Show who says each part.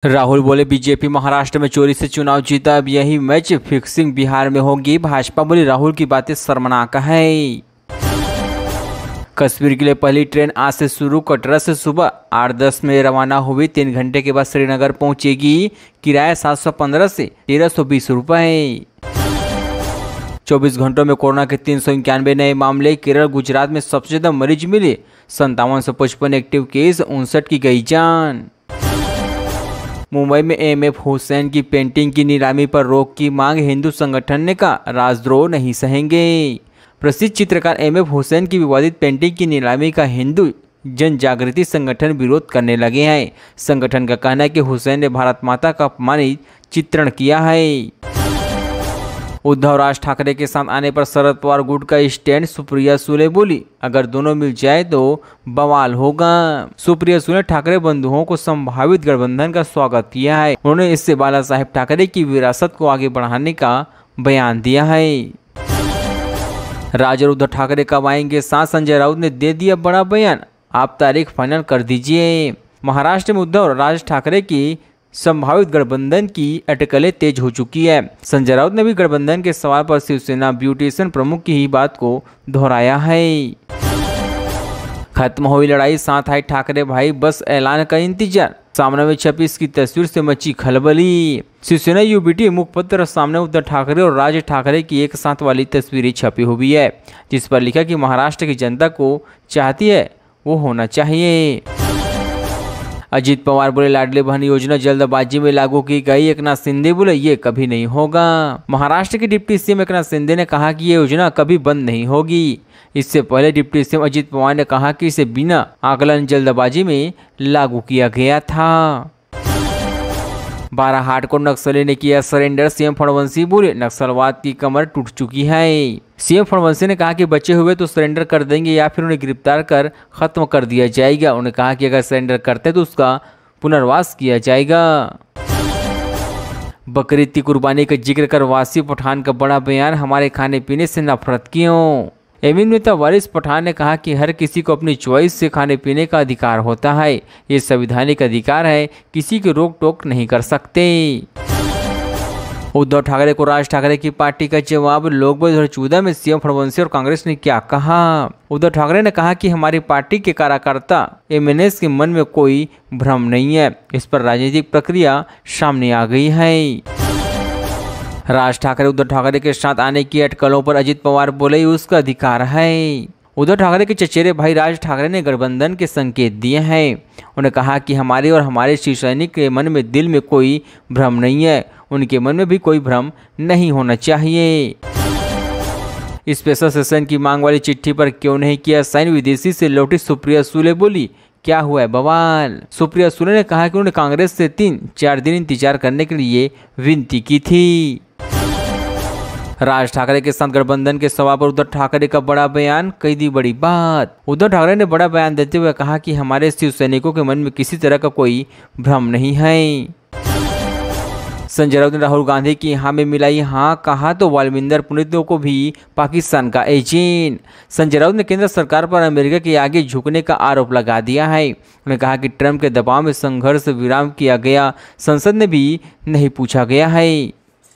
Speaker 1: राहुल बोले बीजेपी महाराष्ट्र में चोरी से चुनाव जीता, अब यही मैच फिक्सिंग बिहार में होगी। भाजपा बोली राहुल की बातें शर्मनाक है। कश्मीर के लिए पहली ट्रेन आज से शुरू। कटरा से सुबह 8:10 में रवाना हुई, 3 घंटे के बाद श्रीनगर पहुंचेगी। किराया 715 से 1320 रुपए। 24 घंटों में कोरोना के 391 नए मामले। केरल गुजरात में सबसे ज्यादा मरीज मिले, 5755 एक्टिव केस, 59 की गई जान। मुंबई में एमएफ हुसैन की पेंटिंग की नीलामी पर रोक की मांग, हिंदू संगठन ने कहा राजद्रोह नहीं सहेंगे। प्रसिद्ध चित्रकार एमएफ हुसैन की विवादित पेंटिंग की नीलामी का हिंदू जन जागृति संगठन विरोध करने लगे हैं। संगठन का कहना है कि हुसैन ने भारत माता का अपमानित चित्रण किया है। उद्धव राज ठाकरे के साथ आने पर शरद पवार गुट का स्टैंड। सुप्रिया सुले बोली अगर दोनों मिल जाए तो बवाल होगा। सुप्रिया सुले ठाकरे बंधुओं को संभावित गठबंधन का स्वागत किया है। उन्होंने इससे बाला साहेब ठाकरे की विरासत को आगे बढ़ाने का बयान दिया है। राज और उद्धव ठाकरे कब आएंगे साथ, संजय राउत ने दे दिया बड़ा बयान, आप तारीख फाइनल कर दीजिए। महाराष्ट्र में उद्धव और राज ठाकरे की संभावित गठबंधन की अटकलें तेज हो चुकी है। संजय राउत ने भी गठबंधन के सवाल पर शिवसेना ब्यूटिशियन प्रमुख की ही बात को दोहराया है। खत्म हुई लड़ाई, साथ आए ठाकरे भाई, बस ऐलान का इंतजार। सामने में छपी इसकी तस्वीर से मची खलबली। शिवसेना यूबीटी मुखपत्र सामने उद्धव ठाकरे और राज ठाकरे की एक साथ वाली तस्वीरें छपी हुई है, जिस पर लिखा कि महाराष्ट्र की जनता को चाहती है वो होना चाहिए। अजीत पवार बोले लाडली बहन योजना जल्दबाजी में लागू की गई। एकनाथ शिंदे बोले ये कभी नहीं होगा। महाराष्ट्र के डिप्टी सीएम एकनाथ शिंदे ने कहा कि ये योजना कभी बंद नहीं होगी। इससे पहले डिप्टी सीएम अजीत पवार ने कहा कि इसे बिना आकलन जल्दबाजी में लागू किया गया था। बाराहाट को नक्सली ने किया सरेंडर, सीएम फडणवीस बोले नक्सलवाद की कमर टूट चुकी है। सीएम फडणवीस ने कहा कि बचे हुए तो सरेंडर कर देंगे या फिर उन्हें गिरफ्तार कर खत्म कर दिया जाएगा। उन्होंने कहा कि अगर सरेंडर करते तो उसका पुनर्वास किया जाएगा। बकरीद की कुर्बानी का जिक्र कर वासी पठान का बड़ा बयान, हमारे खाने पीने से नफरत क्यों। एमिन नेता वारिस पठान ने कहा कि हर किसी को अपनी चॉइस से खाने पीने का अधिकार होता है, ये संवैधानिक अधिकार है, किसी की रोक टोक नहीं कर सकते। उद्धव ठाकरे को राज ठाकरे की पार्टी का जवाब। लोकसभा 2014 में सीएम फडणवीस और कांग्रेस ने क्या कहा। उद्धव ठाकरे ने कहा कि हमारी पार्टी के कार्यकर्ता एमएनएस के मन में कोई भ्रम नहीं है, इस पर राजनीतिक प्रक्रिया सामने आ गई है। राज ठाकरे उद्धव ठाकरे के साथ आने की अटकलों पर अजीत पवार बोले उसका अधिकार है। उद्धव ठाकरे के चचेरे भाई राज ठाकरे ने गठबंधन के संकेत दिए हैं। उन्होंने कहा कि हमारे और हमारे शिवसैनिक के मन में दिल में कोई भ्रम नहीं है, उनके मन में भी कोई भ्रम नहीं होना चाहिए। स्पेशल सेशन की मांग वाली चिट्ठी पर क्यों नहीं किया साइन, विदेशी से लौटी सुप्रिया सुले बोली क्या हुआ है बवाल। सुप्रिया सुले ने कहा कि उन्होंने कांग्रेस से 3-4 दिन इंतजार करने के लिए विनती की थी। राज ठाकरे के साथ गठबंधन के सवाल पर उद्धव ठाकरे का बड़ा बयान, कही दी बड़ी बात। उद्धव ठाकरे ने बड़ा बयान देते हुए कहा कि हमारे शिव सैनिकों के मन में किसी तरह का कोई भ्रम नहीं है। संजय राउत ने राहुल गांधी की यहाँ में मिलाई हाँ, कहा तो वालविंदर पुनित को भी पाकिस्तान का एजेंट। संजय राउत ने केंद्र सरकार पर अमेरिका के आगे झुकने का आरोप लगा दिया है। उन्होंने कहा कि ट्रंप के दबाव में संघर्ष विराम किया गया, संसद ने भी नहीं पूछा गया है।